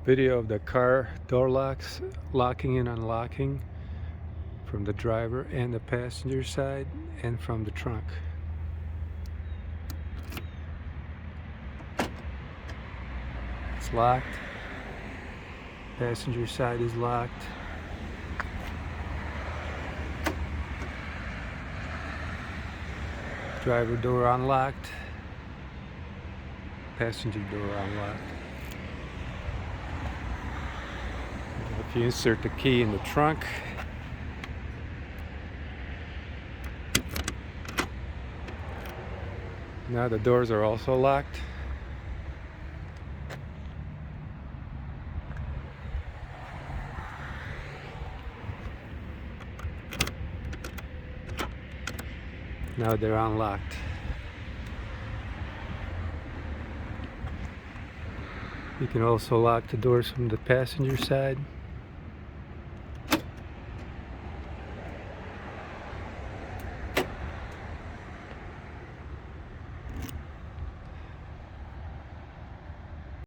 Video of the car door locks locking and unlocking from the driver and the passenger side and from the trunk. It's locked. Passenger side is locked. Driver door unlocked. Passenger door unlocked. If you insert the key in the trunk, now the doors are also locked. Now they're unlocked. You can also lock the doors from the passenger side.